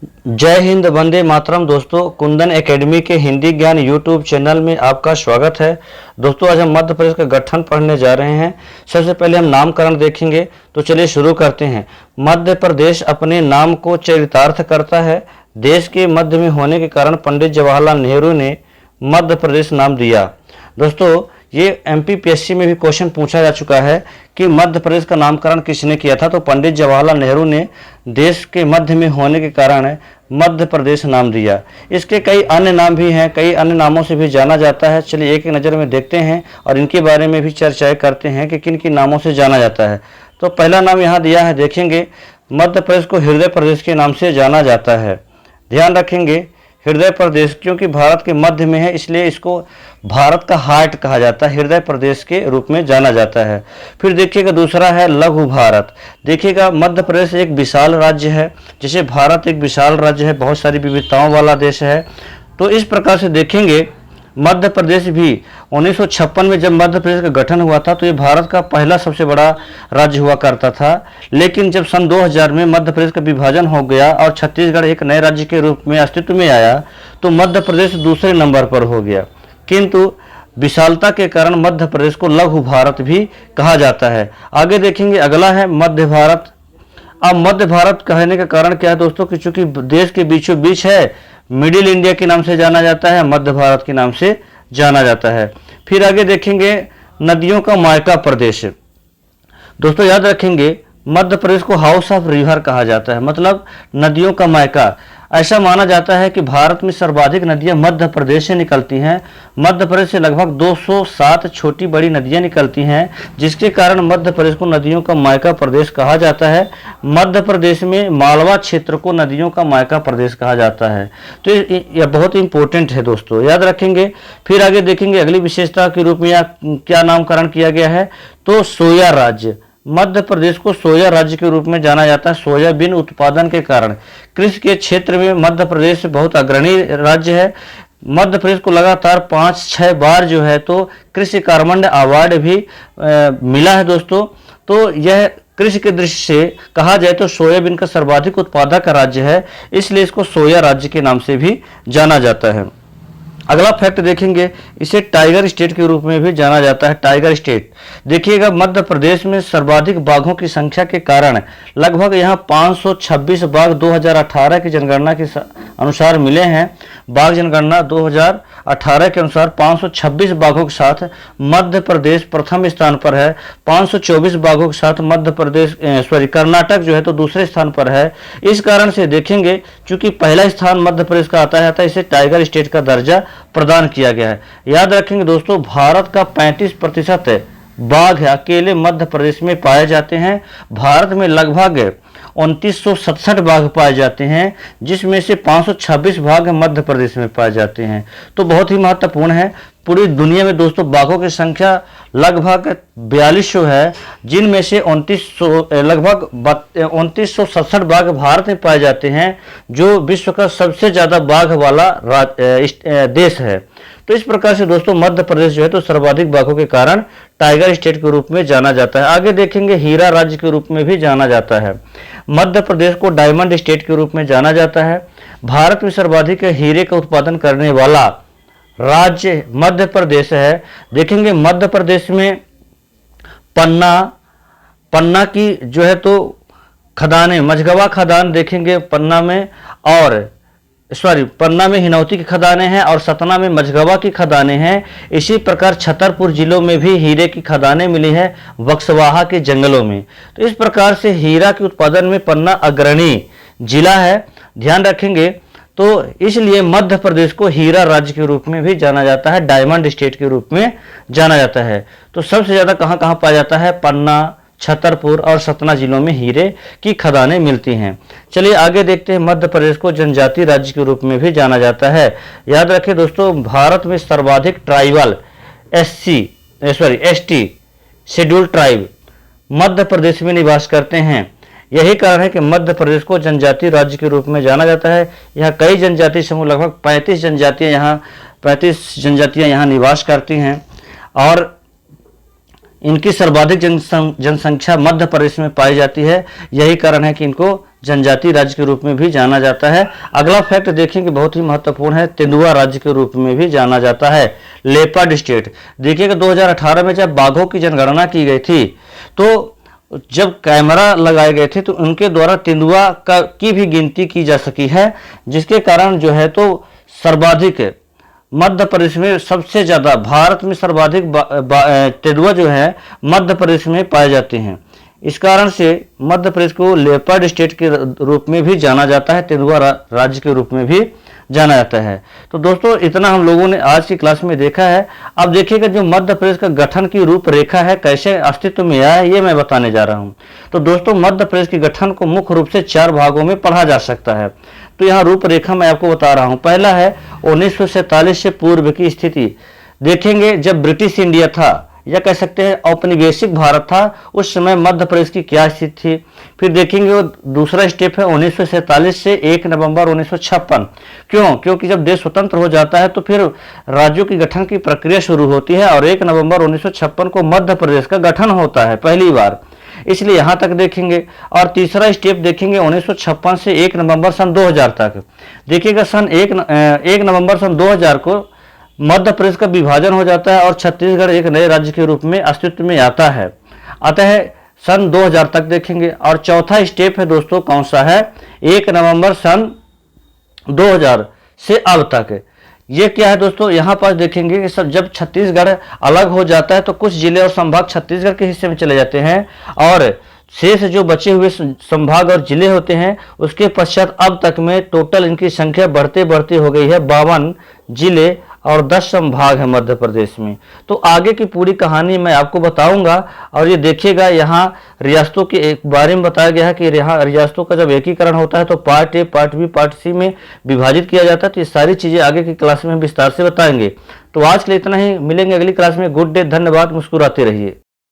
जय हिंद, वंदे मातरम। दोस्तों, कुंदन एकेडमी के हिंदी ज्ञान यूट्यूब चैनल में आपका स्वागत है। दोस्तों, आज हम मध्य प्रदेश का गठन पढ़ने जा रहे हैं। सबसे पहले हम नामकरण देखेंगे, तो चलिए शुरू करते हैं। मध्य प्रदेश अपने नाम को चरितार्थ करता है। देश के मध्य में होने के कारण पंडित जवाहरलाल नेहरू ने मध्य प्रदेश नाम दिया। दोस्तों, ये एमपीपीएससी में भी क्वेश्चन पूछा जा चुका है कि मध्य प्रदेश का नामकरण किसने किया था, तो पंडित जवाहरलाल नेहरू ने देश के मध्य में होने के कारण मध्य प्रदेश नाम दिया। इसके कई अन्य नाम भी हैं, कई अन्य नामों से भी जाना जाता है। चलिए एक नज़र में देखते हैं और इनके बारे में भी चर्चाएं करते हैं कि किन किन नामों से जाना जाता है। तो पहला नाम यहाँ दिया है, देखेंगे। मध्य प्रदेश को हृदय प्रदेश के नाम से जाना जाता है। ध्यान रखेंगे, हृदय प्रदेश, क्योंकि भारत के मध्य में है इसलिए इसको भारत का हार्ट कहा जाता है, हृदय प्रदेश के रूप में जाना जाता है। फिर देखिएगा दूसरा है लघु भारत। देखिएगा मध्य प्रदेश एक विशाल राज्य है, जैसे भारत एक विशाल राज्य है, बहुत सारी विविधताओं वाला देश है। तो इस प्रकार से देखेंगे मध्य प्रदेश भी 1956 में जब मध्य प्रदेश का गठन हुआ था तो ये भारत का पहला सबसे बड़ा राज्य हुआ करता था। लेकिन जब सन 2000 में मध्य प्रदेश का विभाजन हो गया और छत्तीसगढ़ एक नए राज्य के रूप में अस्तित्व में आया तो मध्य प्रदेश दूसरे नंबर पर हो गया। किंतु विशालता के कारण मध्य प्रदेश को लघु भारत भी कहा जाता है। आगे देखेंगे, अगला है मध्य भारत। अब मध्य भारत कहने का कारण क्या है दोस्तों, कि चूंकि देश के बीचों बीच है, मिडिल इंडिया के नाम से जाना जाता है, मध्य भारत के नाम से जाना जाता है। फिर आगे देखेंगे नदियों का मायका प्रदेश। दोस्तों याद रखेंगे, मध्य प्रदेश को हाउस ऑफ रिवर कहा जाता है, मतलब नदियों का मायका। ऐसा माना जाता है कि भारत में सर्वाधिक नदियां मध्य प्रदेश से निकलती हैं। मध्य प्रदेश से लगभग 207 छोटी बड़ी नदियां निकलती हैं, जिसके कारण मध्य प्रदेश को नदियों का मायका प्रदेश कहा जाता है। मध्य प्रदेश में मालवा क्षेत्र को नदियों का मायका प्रदेश कहा जाता है। तो यह बहुत इंपॉर्टेंट है दोस्तों, याद रखेंगे। फिर आगे देखेंगे अगली विशेषता के रूप में क्या नामकरण किया गया है, तो सोया राज्य। मध्य प्रदेश को सोया राज्य के रूप में जाना जाता है सोयाबीन उत्पादन के कारण। कृषि के क्षेत्र में मध्य प्रदेश बहुत अग्रणी राज्य है। मध्य प्रदेश को लगातार 5-6 बार जो है तो कृषि कार्बन अवार्ड भी मिला है दोस्तों। तो यह कृषि की दृष्टि से कहा जाए तो सोयाबीन का सर्वाधिक उत्पादक राज्य है, इसलिए इसको सोया राज्य के नाम से भी जाना जाता है। अगला फैक्ट देखेंगे, इसे टाइगर स्टेट के रूप में भी जाना जाता है, टाइगर स्टेट। देखिएगा मध्य प्रदेश में सर्वाधिक बाघों की संख्या के कारण लगभग यहाँ 526 बाघ 2018 की जनगणना के अनुसार मिले हैं। बाघ जनगणना 2018 के अनुसार 526 बाघों के साथ मध्य प्रदेश प्रथम स्थान पर है। 524 बाघों के साथ मध्य प्रदेश कर्नाटक जो है तो दूसरे स्थान पर है। इस कारण से देखेंगे चूंकि पहला स्थान मध्य प्रदेश का आता है, इसे टाइगर स्टेट का दर्जा प्रदान किया गया है। याद रखेंगे दोस्तों, भारत का 35% बाघ अकेले मध्य प्रदेश में पाए जाते हैं। भारत में लगभग 2967 बाघ पाए जाते हैं, जिसमें से 526 बाघ मध्य प्रदेश में पाए जाते हैं। तो बहुत ही महत्वपूर्ण है। पूरी दुनिया में दोस्तों बाघों की संख्या लगभग 4200 है, जिनमें से लगभग 2967 बाघ भारत में पाए जाते हैं, जो विश्व का सबसे ज्यादा बाघ वाला देश है। तो इस प्रकार से दोस्तों मध्य प्रदेश जो है तो सर्वाधिक बाघों के कारण टाइगर स्टेट के रूप में जाना जाता है। आगे देखेंगे हीरा राज्य के रूप में भी जाना जाता है। मध्य प्रदेश को डायमंड स्टेट के रूप में जाना जाता है। भारत में सर्वाधिक हीरे का उत्पादन करने वाला राज्य मध्य प्रदेश है। देखेंगे मध्य प्रदेश में पन्ना की जो है तो खदानें, मझगवा खदान देखेंगे पन्ना में, और पन्ना में हिनौती की खदानें हैं और सतना में मझगवा की खदानें हैं। इसी प्रकार छतरपुर जिलों में भी हीरे की खदानें मिली है, बक्सवाहा के जंगलों में। तो इस प्रकार से हीरा के उत्पादन में पन्ना अग्रणी जिला है, ध्यान रखेंगे। तो इसलिए मध्य प्रदेश को हीरा राज्य के रूप में भी जाना जाता है, डायमंड स्टेट के रूप में जाना जाता है। तो सबसे ज्यादा कहां पाया जाता है, पन्ना, छतरपुर और सतना जिलों में हीरे की खदानें मिलती हैं। चलिए आगे देखते हैं, मध्य प्रदेश को जनजाति राज्य के रूप में भी जाना जाता है। याद रखें दोस्तों, भारत में सर्वाधिक tribal ST schedule tribe Madhya Pradesh में निवास करते हैं। यही कारण है कि मध्य प्रदेश को जनजाति राज्य के रूप में जाना जाता है। यहाँ कई जनजाति समूह, लगभग 35 जनजातियां यहाँ निवास करती हैं और इनकी सर्वाधिक जनसंख्या मध्य प्रदेश में पाई जाती है। यही कारण है कि इनको जनजाति राज्य के रूप में भी जाना जाता है। अगला फैक्ट देखेंगे, बहुत ही महत्वपूर्ण है, तेंदुआ राज्य के रूप में भी जाना जाता है। लेपर्ड स्टेट, देखिएगा 2018 में जब बाघों की जनगणना की गई थी तो जब कैमरा लगाए गए थे तो उनके द्वारा तेंदुआ की भी गिनती की जा सकी है, जिसके कारण जो है तो सर्वाधिक मध्य प्रदेश में सबसे ज़्यादा, भारत में सर्वाधिक तेंदुआ जो है मध्य प्रदेश में पाए जाते हैं। इस कारण से मध्य प्रदेश को लेपर्ड स्टेट के रूप में भी जाना जाता है, तेंदुआ राज्य के रूप में भी जाना जाता है। तो दोस्तों इतना हम लोगों ने आज की क्लास में देखा है। अब देखिएगा जो मध्य प्रदेश का गठन की रूपरेखा है, कैसे अस्तित्व में आया है, ये मैं बताने जा रहा हूँ। तो दोस्तों मध्य प्रदेश के गठन को मुख्य रूप से 4 भागों में पढ़ा जा सकता है। तो यहाँ रूपरेखा मैं आपको बता रहा हूँ। पहला है 1947 से पूर्व की स्थिति। देखेंगे जब ब्रिटिश इंडिया था या कह सकते हैं औपनिवेशिक भारत था, उस समय मध्य प्रदेश की क्या स्थिति थी। फिर देखेंगे वो दूसरा स्टेप है 1947 से 1 नवंबर 1956। क्यों? क्योंकि जब देश स्वतंत्र हो जाता है तो फिर राज्यों की गठन की प्रक्रिया शुरू होती है और 1 नवंबर 1956 को मध्य प्रदेश का गठन होता है पहली बार, इसलिए यहाँ तक देखेंगे। और तीसरा स्टेप देखेंगे 1956 से 1 नवंबर सन 2000 तक। देखिएगा सन 1 नवंबर सन 2000 को मध्य प्रदेश का विभाजन हो जाता है और छत्तीसगढ़ एक नए राज्य के रूप में अस्तित्व में आता है। अतः सन 2000 तक देखेंगे। और चौथा स्टेप है दोस्तों कौन सा है, 1 नवंबर सन 2000 से अब तक। ये क्या है दोस्तों, यहाँ पर देखेंगे कि सब जब छत्तीसगढ़ अलग हो जाता है तो कुछ जिले और संभाग छत्तीसगढ़ के हिस्से में चले जाते हैं और शेष जो बचे हुए संभाग और जिले होते हैं उसके पश्चात अब तक में टोटल इनकी संख्या बढ़ते बढ़ते हो गई है 52 जिले और 10 संभाग है मध्य प्रदेश में। तो आगे की पूरी कहानी मैं आपको बताऊंगा। और ये देखिएगा यहाँ रियासतों के एक बारे में बताया गया है कि यहाँ रियासतों का जब एकीकरण होता है तो part A, part B, part C में विभाजित किया जाता है। तो ये सारी चीज़ें आगे की क्लास में विस्तार से बताएंगे। तो आज के लिए इतना ही, मिलेंगे अगली क्लास में। गुड डे, धन्यवाद, मुस्कुराते रहिए।